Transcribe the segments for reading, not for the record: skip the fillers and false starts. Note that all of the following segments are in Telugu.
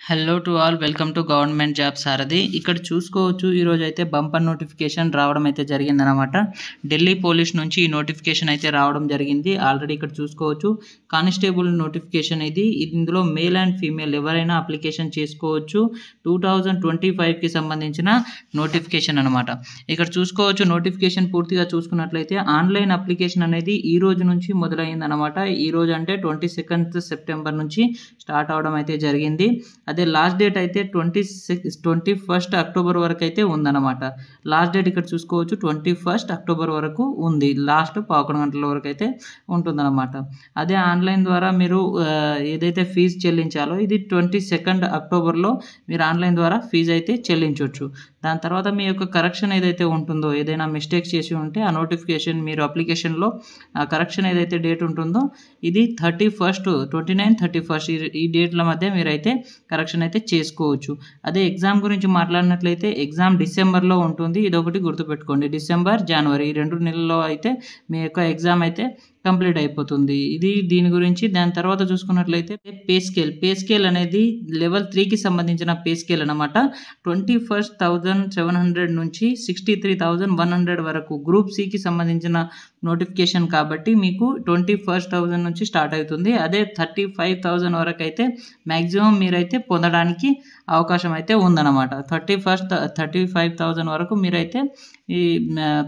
Hello to all, welcome to government job Sarathi. ఇక్కడ చూసుకోవచ్చు, ఈరోజు అయితే బంపర్ నోటిఫికేషన్ రావడం అయితే జరిగిందనమాట. ఢిల్లీ పోలీస్ నుంచి ఈ నోటిఫికేషన్ అయితే రావడం జరిగింది. ఆల్రెడీ ఇక్కడ చూసుకోవచ్చు, కానిస్టేబుల్ నోటిఫికేషన్ ఇది. ఇందులో మేల్ అండ్ ఫీమేల్ ఎవరైనా అప్లికేషన్ చేసుకోవచ్చు. 2025కి సంబంధించిన నోటిఫికేషన్ అనమాట. ఇక్కడ చూసుకోవచ్చు, నోటిఫికేషన్ పూర్తిగా చూసుకున్నట్లయితే ఆన్లైన్ అప్లికేషన్ అనేది ఈ రోజు నుంచి మొదలైందనమాట. ఈ రోజు అంటే 22 సెప్టెంబర్ నుంచి స్టార్ట్ అవడం అయితే జరిగింది. అదే లాస్ట్ డేట్ అయితే 21 అక్టోబర్ వరకు అయితే ఉందన్నమాట. లాస్ట్ డేట్ ఇక్కడ చూసుకోవచ్చు, 21 అక్టోబర్ వరకు ఉంది. లాస్ట్ 11 గంటల వరకు అయితే ఉంటుందన్నమాట. అదే ఆన్లైన్ ద్వారా మీరు ఏదైతే ఫీజు చెల్లించాలో ఇది 22 అక్టోబర్లో మీరు ఆన్లైన్ ద్వారా ఫీజు అయితే చెల్లించవచ్చు. దాని తర్వాత మీ యొక్క కరెక్షన్ ఏదైతే ఉంటుందో, ఏదైనా మిస్టేక్స్ చేసి ఉంటే ఆ నోటిఫికేషన్ మీరు అప్లికేషన్లో ఆ కరెక్షన్ ఏదైతే డేట్ ఉంటుందో ఇది 29, 31 ఈ డేట్ల మధ్య మీరైతే కరెక్షన్ అయితే చేసుకోవచ్చు. అదే ఎగ్జామ్ గురించి మాట్లాడినట్లయితే ఎగ్జామ్ డిసెంబర్లో ఉంటుంది. ఇదొకటి గుర్తుపెట్టుకోండి, డిసెంబర్, జనవరి ఈ 2 నెలల్లో అయితే మీ యొక్క ఎగ్జామ్ అయితే కంప్లీట్ అయిపోతుంది. ఇది దీని గురించి. దాని తర్వాత చూసుకున్నట్లయితే పే స్కేల్ అనేది లెవెల్ 3కి సంబంధించిన పే స్కేల్ అనమాట. 21,700 నుంచి 63,100 వరకు గ్రూప్ సికి సంబంధించిన నోటిఫికేషన్ కాబట్టి మీకు 21,000 నుంచి స్టార్ట్ అవుతుంది. అదే 35,000 వరకు అయితే మ్యాక్సిమం మీరైతే పొందడానికి అవకాశం అయితే ఉందన్నమాట. 35,000 వరకు మీరైతే ఈ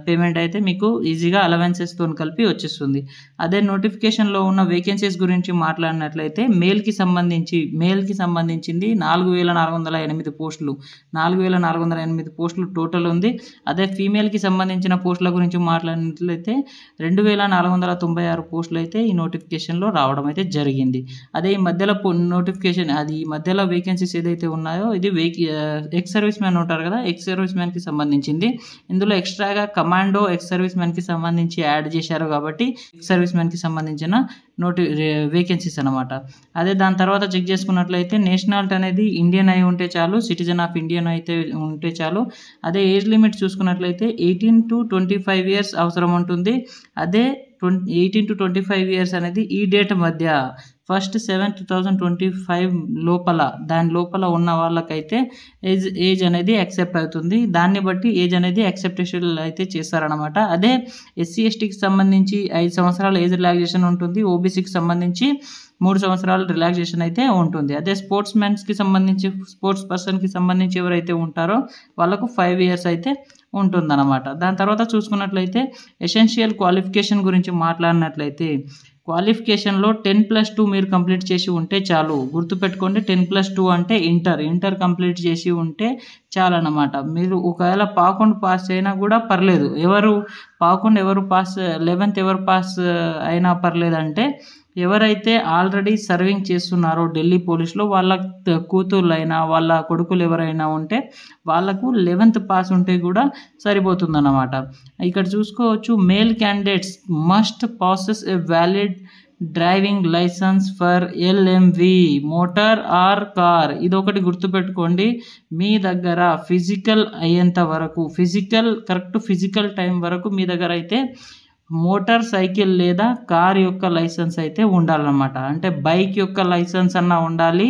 పేమెంట్ అయితే మీకు ఈజీగా అలవెన్సెస్తో కలిపి వచ్చేస్తుంది. అదే నోటిఫికేషన్లో ఉన్న వేకెన్సీస్ గురించి మాట్లాడినట్లయితే మేల్కి సంబంధించింది 4,408 పోస్టులు 4,408 పోస్టులు టోటల్ ఉంది. అదే ఫీమేల్కి సంబంధించిన పోస్టుల గురించి మాట్లాడినట్లయితే 2,496 పోస్టులు అయితే ఈ నోటిఫికేషన్లో రావడం అయితే జరిగింది. అదే ఈ మధ్యలో నోటిఫికేషన్ ఈ మధ్యలో వేకెన్సీస్ ఏదైతే ఉన్నాయో ఇది ఎక్స్ సర్వీస్ మ్యాన్ ఉంటారు కదా, ఎక్స్ సర్వీస్ మ్యాన్కి సంబంధించింది. ఇందులో ఎక్స్ట్రాగా కమాండో ఎక్స్ సర్వీస్ మ్యాన్కి సంబంధించి యాడ్ చేశారు కాబట్టి ఎక్స్ సర్వీస్ మ్యాన్కి సంబంధించిన వేకెన్సీస్ అనమాట. అదే దాని తర్వాత చెక్ చేసుకున్నట్లయితే నేషనాలిటీ అనేది ఇండియన్ అయి ఉంటే చాలు, సిటిజన్ ఆఫ్ ఇండియన్ అయితే ఉంటే చాలు. అదే ఏజ్ లిమిట్ చూసుకున్నట్లయితే 18 to 25 ఇయర్స్ అవసరం ఉంటుంది. అదే 18 to 25 ఇయర్స్ అనేది ఈ డేట్ మధ్య 1st 7, 2025 దాని లోపల ఉన్న వాళ్ళకైతే ఏజ్ అనేది యాక్సెప్ట్ అవుతుంది. దాన్ని బట్టి ఏజ్ అనేది యాక్సెప్టేషన్ అయితే చేస్తారనమాట. అదే ఎస్సీ ఎస్టీకి సంబంధించి 5 సంవత్సరాల ఏజ్ రిలాక్సేషన్ ఉంటుంది. ఓబీసీకి సంబంధించి 3 సంవత్సరాల రిలాక్సేషన్ అయితే ఉంటుంది. అదే స్పోర్ట్స్ పర్సన్కి సంబంధించి ఎవరైతే ఉంటారో వాళ్ళకు 5 ఇయర్స్ అయితే ఉంటుందన్నమాట. దాని తర్వాత చూసుకున్నట్లయితే ఎసెన్షియల్ క్వాలిఫికేషన్ గురించి మాట్లాడినట్లయితే క్వాలిఫికేషన్లో 10+2 మీరు కంప్లీట్ చేసి ఉంటే చాలు. గుర్తుపెట్టుకోండి, 10+2 అంటే ఇంటర్ కంప్లీట్ చేసి ఉంటే చాలన్నమాట. మీరు ఒకవేళ పాకుండా పాస్ అయినా కూడా పర్లేదు. ఎవరు పాస్ 11th ఎవరు పాస్ అయినా పర్లేదంటే ఎవరైతే ఆల్రెడీ సర్వింగ్ చేస్తున్నారో ఢిల్లీ పోలీస్లో వాళ్ళ కూతుర్లైనా వాళ్ళ కొడుకులు ఎవరైనా ఉంటే వాళ్ళకు 11th పాస్ ఉంటే కూడా సరిపోతుందన్నమాట. ఇక్కడ చూసుకోవచ్చు, male candidates must possess a valid driving licence for LMV motor or car. ఇదొకటి గుర్తుపెట్టుకోండి. మీ దగ్గర ఫిజికల్ అయ్యేంత వరకు కరెక్ట్ ఫిజికల్ టైం వరకు మీ దగ్గర అయితే మోటార్ సైకిల్ లేదా కార్ యొక్క లైసెన్స్ అయితే ఉండాలన్నమాట. అంటే బైక్ యొక్క లైసెన్స్ అన్నా ఉండాలి,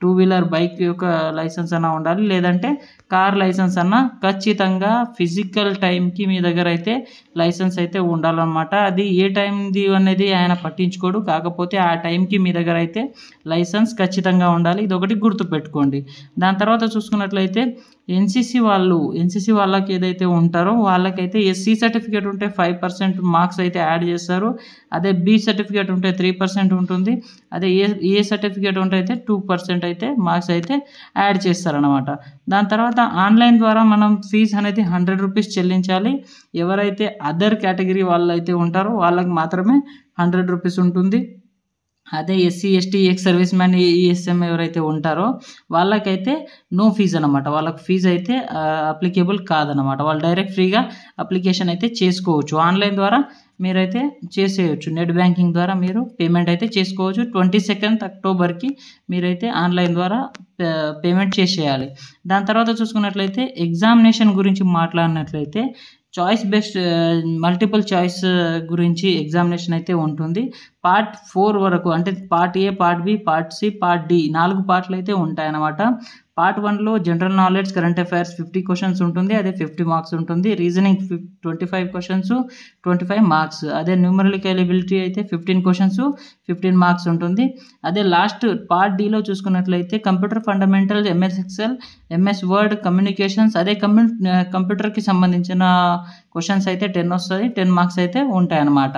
2-వీలర్ బైక్ యొక్క లైసెన్స్ అన్నా ఉండాలి, లేదంటే కార్ లైసెన్స్ అన్నా ఖచ్చితంగా ఫిజికల్ టైంకి మీ దగ్గర అయితే లైసెన్స్ అయితే ఉండాలన్నమాట. అది ఏ టైంది అనేది ఆయన పట్టించుకోడు, కాకపోతే ఆ టైంకి మీ దగ్గర అయితే లైసెన్స్ ఖచ్చితంగా ఉండాలి. ఇదొకటి గుర్తుపెట్టుకోండి. దాని తర్వాత చూసుకున్నట్లయితే ఎన్సీసీ వాళ్ళకి ఏదైతే ఉంటారో వాళ్ళకైతే ఎస్సీ సర్టిఫికేట్ ఉంటే 5% మార్క్స్ అయితే యాడ్ చేస్తారు. అదే బి సర్టిఫికేట్ ఉంటే 3% ఉంటుంది. అదే ఏ సర్టిఫికేట్ ఉంటే అయితే 2% అయితే మార్క్స్ అయితే యాడ్ చేస్తారనమాట. దాని తర్వాత ఆన్లైన్ ద్వారా మనం ఫీజు అనేది 100 రూపీస్ చెల్లించాలి. ఎవరైతే అదర్ కేటగిరీ వాళ్ళు అయితే ఉంటారో వాళ్ళకి మాత్రమే 100 రూపీస్ ఉంటుంది. అదే SC ST ex service man ESM ఎవరైతే ఉంటారో వాళ్ళకైతే నో ఫీజు అనమాట. వాళ్ళకి ఫీజు అయితే అప్లికేబుల్ కాదనమాట. వాళ్ళు డైరెక్ట్ ఫ్రీగా అప్లికేషన్ అయితే చేసుకోవచ్చు. ఆన్లైన్ ద్వారా మీరైతే చేసేయచ్చు. నెట్ బ్యాంకింగ్ ద్వారా మీరు పేమెంట్ అయితే చేసుకోవచ్చు. 22 అక్టోబర్కి మీరైతే ఆన్లైన్ ద్వారా పేమెంట్ చేసేయాలి. దాని తర్వాత చూసుకున్నట్లయితే ఎగ్జామినేషన్ గురించి మాట్లాడినట్లయితే చాయిస్ బేస్డ్ మల్టిపుల్ చాయిస్ గురించి ఎగ్జామినేషన్ అయితే ఉంటుంది. పార్ట్ 4 వరకు, అంటే part A, part B, part C, part D 4 పార్ట్లు అయితే ఉంటాయన్నమాట. పార్ట్ 1లో general knowledge, current affairs 50 questions ఉంటుంది, అదే 50 మార్క్స్ ఉంటుంది. Reasoning 25 questions 25 marks. అదే న్యూమరికల్ ఎబిలిటీ అయితే 15 క్వశ్చన్స్ 15 మార్క్స్ ఉంటుంది. అదే లాస్ట్ పార్ట్ డిలో చూసుకున్నట్లయితే computer fundamentals, MS Excel, MS word, communications, అదే కంప్యూటర్కి సంబంధించిన క్వశ్చన్స్ అయితే 10 వస్తుంది, 10 మార్క్స్ అయితే ఉంటాయన్నమాట.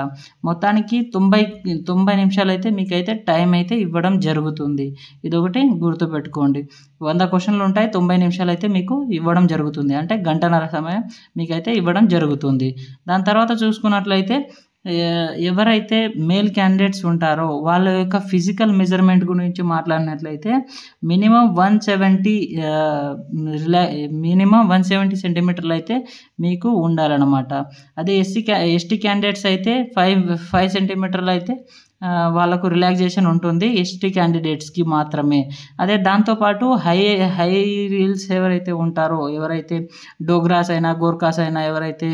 మొత్తానికి 90 నిమిషాలు అయితే మీకైతే టైం అయితే ఇవ్వడం జరుగుతుంది. ఇదొకటి గుర్తుపెట్టుకోండి. 100 క్వశ్చన్లు ఉంటాయి, 90 నిమిషాలు అయితే మీకు ఇవ్వడం జరుగుతుంది, అంటే గంటన్నర సమయం మీకైతే ఇవ్వడం జరుగుతుంది. దాని తర్వాత చూసుకున్నట్లయితే ఎవరైతే మేల్ క్యాండిడేట్స్ ఉంటారో వాళ్ళ యొక్క ఫిజికల్ మెజర్మెంట్ గురించి మాట్లాడినట్లయితే మినిమం 170 సెంటీమీటర్లు అయితే మీకు ఉండాలన్నమాట. అదే ఎస్టీ క్యాండిడేట్స్ అయితే 5 సెంటీమీటర్లు అయితే వాళ్ళకు రిలాక్సేషన్ ఉంటుంది, ఎస్టీ క్యాండిడేట్స్కి మాత్రమే. అదే దాంతోపాటు హై రీల్స్ ఎవరైతే ఉంటారో, ఎవరైతే డోగ్రాస్ అయినా గోర్ఖాస్ అయినా, ఎవరైతే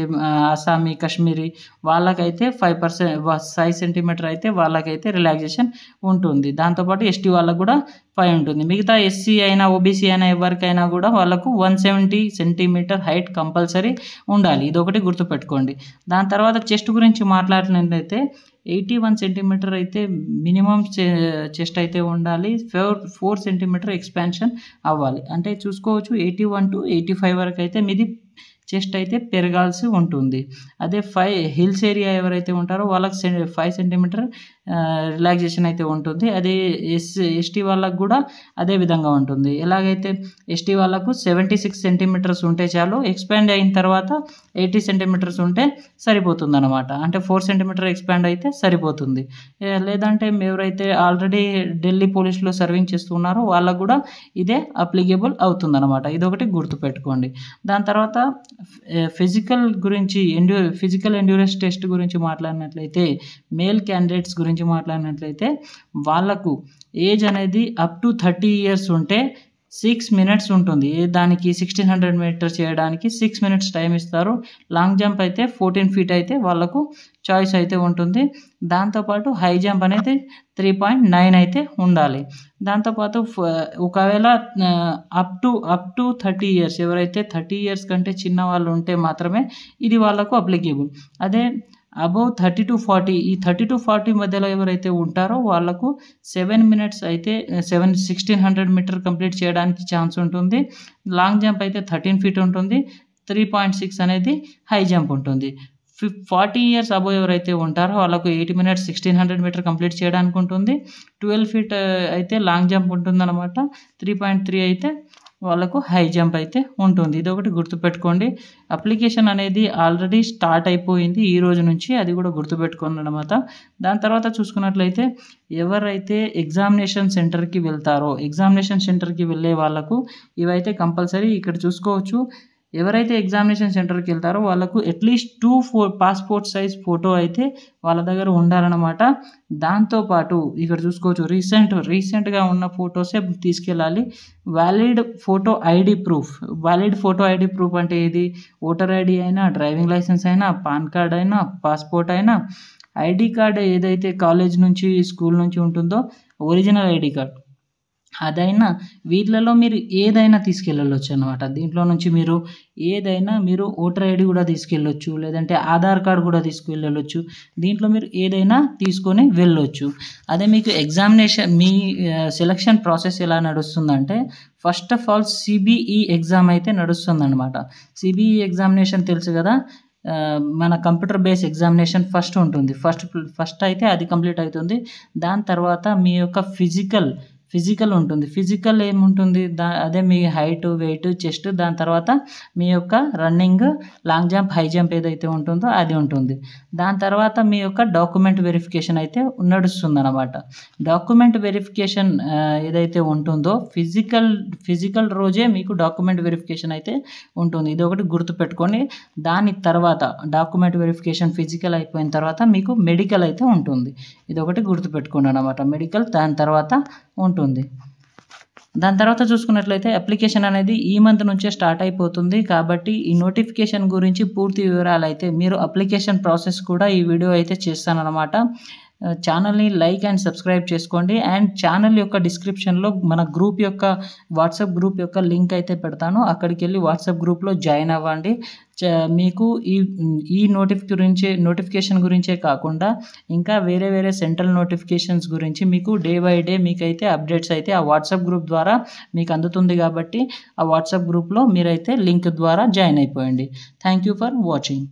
అస్సామీ, కాశ్మీరీ వాళ్ళకైతే 5 సెంటీమీటర్ అయితే వాళ్ళకైతే రిలాక్సేషన్ ఉంటుంది. దాంతోపాటు ఎస్టీ వాళ్ళకు కూడా 5 ఉంటుంది. మిగతా ఎస్సీ అయినా ఓబీసీ అయినా ఎవరికైనా కూడా వాళ్ళకు 170 సెంటీమీటర్ హైట్ కంపల్సరీ ఉండాలి. ఇదొకటి గుర్తుపెట్టుకోండి. దాని తర్వాత చెస్ట్ గురించి మాట్లాడినట్లయితే 81 సెంటీమీటర్ అయితే మినిమం చెస్ట్ అయితే ఉండాలి. 4 సెంటీమీటర్ ఎక్స్పాన్షన్ అవ్వాలి. అంటే చూసుకోవచ్చు 81 to 85 వరకు అయితే మీది చెస్ట్ అయితే పెరగాల్సి ఉంటుంది. అదే హిల్స్ ఏరియా ఎవరైతే ఉంటారో వాళ్ళకి 5 సెంటీమీటర్ రిలాక్సేషన్ అయితే ఉంటుంది. అదే ఎస్టీ వాళ్ళకు కూడా అదే విధంగా ఉంటుంది. ఎలాగైతే ఎస్టీ వాళ్ళకు 76 సెంటీమీటర్స్ ఉంటే చాలు, ఎక్స్పాండ్ అయిన తర్వాత 80 సెంటీమీటర్స్ ఉంటే సరిపోతుంది అనమాట. అంటే 4 సెంటీమీటర్ ఎక్స్పాండ్ అయితే సరిపోతుంది. లేదంటే ఎవరైతే ఆల్రెడీ ఢిల్లీ పోలీసులో సర్వింగ్ చేస్తున్నారో వాళ్ళకు కూడా ఇదే అప్లికేబుల్ అవుతుంది అనమాట. ఇదొకటి గుర్తుపెట్టుకోండి. దాని తర్వాత ఫిజికల్ ఎండ్యూరెన్స్ టెస్ట్ గురించి మాట్లాడినట్లయితే మేల్ క్యాండిడేట్స్ గురించి మాట్లాడినట్లయితే వాళ్ళకు ఏజ్ అనేది అప్ టు 30 ఇయర్స్ ఉంటే 6 మినిట్స్ ఉంటుంది. దానికి 1600 మీటర్స్ చేయడానికి 6 మినిట్స్ టైం ఇస్తారు. లాంగ్ జంప్ అయితే 14 ఫీట్ అయితే వాళ్ళకు చాయిస్ అయితే ఉంటుంది. దాంతోపాటు హై జంప్ అనేది 3.9 అయితే ఉండాలి. దాంతోపాటు ఒకవేళ అప్ టు 30 ఇయర్స్ ఎవరైతే 30 ఇయర్స్ కంటే చిన్న వాళ్ళు ఉంటే మాత్రమే ఇది వాళ్ళకు అప్లికేబుల్. అదే అబౌవ్ 30 to 40, ఈ 30 to 40 మధ్యలో ఎవరైతే ఉంటారో వాళ్ళకు 7 మినిట్స్ అయితే 1600 మీటర్ కంప్లీట్ చేయడానికి ఛాన్స్ ఉంటుంది. లాంగ్ జంప్ అయితే 13 ఫీట్ ఉంటుంది. 3.6 అనేది హై జంప్ ఉంటుంది. 40 ఇయర్స్ అబోవ్ ఎవరైతే ఉంటారో వాళ్ళకు 8 మినిట్స్ 1600 మీటర్ కంప్లీట్ చేయడానికి ఉంటుంది. 12 ఫీట్ అయితే లాంగ్ జంప్ ఉంటుందన్నమాట. 3.3 అయితే వాళ్ళకు హై జంప్ అయితే ఉంటుంది. ఇదొకటి గుర్తుపెట్టుకోండి. అప్లికేషన్ అనేది ఆల్రెడీ స్టార్ట్ అయిపోయింది ఈ రోజు నుంచి, అది కూడా గుర్తుపెట్టుకోండి అన్నమాట. దాని తర్వాత చూసుకున్నట్లయితే ఎవరైతే ఎగ్జామినేషన్ సెంటర్కి వెళ్తారో, ఎగ్జామినేషన్ సెంటర్కి వెళ్ళే వాళ్ళకు ఇవైతే కంపల్సరీ ఇక్కడ చూసుకోవచ్చు. ఎవరైతే ఎగ్జామినేషన్ సెంటర్కి వెళ్తారో వాళ్ళకు అట్లీస్ట్ 2 పాస్పోర్ట్ సైజ్ ఫోటో అయితే వాళ్ళ దగ్గర ఉండాలన్నమాట. దాంతోపాటు ఇక్కడ చూసుకోవచ్చు రీసెంట్గా ఉన్న ఫొటోసే తీసుకెళ్ళాలి. వ్యాలిడ్ ఫోటో ఐడి ప్రూఫ్ అంటే ఇది ఓటర్ ఐడి అయినా, డ్రైవింగ్ లైసెన్స్ అయినా, పాన్ కార్డ్ అయినా, పాస్పోర్ట్ అయినా, ఐడి కార్డ్ ఏదైతే కాలేజ్ నుంచి స్కూల్ నుంచి ఉంటుందో ఒరిజినల్ ఐడి కార్డ్ అదైనా, వీటిలలో మీరు ఏదైనా తీసుకెళ్ళవచ్చు అనమాట. దీంట్లో నుంచి మీరు ఓటర్ ఐడి కూడా తీసుకెళ్ళొచ్చు, లేదంటే ఆధార్ కార్డు కూడా తీసుకెళ్ళవచ్చు. దీంట్లో మీరు ఏదైనా తీసుకొని వెళ్ళొచ్చు. అదే మీకు ఎగ్జామినేషన్ మీ సెలక్షన్ ప్రాసెస్ ఎలా నడుస్తుందంటే first of all CBE exam అయితే నడుస్తుందన్నమాట. సిబిఈ ఎగ్జామినేషన్ తెలుసు కదా, మన కంప్యూటర్ బేస్ ఎగ్జామినేషన్ ఫస్ట్ ఉంటుంది. ఫస్ట్ అయితే అది కంప్లీట్ అవుతుంది. దాని తర్వాత మీ యొక్క ఫిజికల్ ఉంటుంది. ఫిజికల్ ఏముంటుంది, అదే మీ హైట్, వెయిట్, చెస్ట్, దాని తర్వాత మీ యొక్క running, long jump, high jump ఏదైతే ఉంటుందో అది ఉంటుంది. దాని తర్వాత మీ యొక్క డాక్యుమెంట్ వెరిఫికేషన్ అయితే నడుస్తుంది అనమాట. డాక్యుమెంట్ వెరిఫికేషన్ ఏదైతే ఉంటుందో ఫిజికల్ రోజే మీకు డాక్యుమెంట్ వెరిఫికేషన్ అయితే ఉంటుంది. ఇది ఒకటి గుర్తుపెట్టుకొని దాని తర్వాత డాక్యుమెంట్ వెరిఫికేషన్ ఫిజికల్ అయిపోయిన తర్వాత మీకు మెడికల్ అయితే ఉంటుంది. ఇది ఒకటి గుర్తుపెట్టుకోండి అనమాట. మెడికల్ దాని తర్వాత ఉంటుంది. దాని తర్వాత చూసుకున్నట్లయితే అప్లికేషన్ అనేది ఈ మంత్ నుంచే స్టార్ట్ అయిపోతుంది. కాబట్టి ఈ నోటిఫికేషన్ గురించి పూర్తి వివరాలు అయితే మీరు అప్లికేషన్ ప్రాసెస్ కూడా ఈ వీడియో అయితే చేస్తానన్నమాట. ఛానల్ని లైక్ అండ్ సబ్స్క్రైబ్ చేసుకోండి. అండ్ ఛానల్ యొక్క డిస్క్రిప్షన్లో మన గ్రూప్ యొక్క వాట్సాప్ గ్రూప్ యొక్క లింక్ అయితే పెడతాను. అక్కడికి వెళ్ళి వాట్సాప్ గ్రూప్లో జాయిన్ అవ్వండి. మీకు ఈ నోటిఫికేషన్ గురించే కాకుండా ఇంకా వేరే వేరే సెంట్రల్ నోటిఫికేషన్స్ గురించి మీకు డే బై డే మీకైతే అప్డేట్స్ అయితే ఆ వాట్సాప్ గ్రూప్ ద్వారా మీకు అందుతుంది. కాబట్టి ఆ వాట్సాప్ గ్రూప్లో మీరైతే లింక్ ద్వారా జాయిన్ అయిపోయండి. Thank you for watching.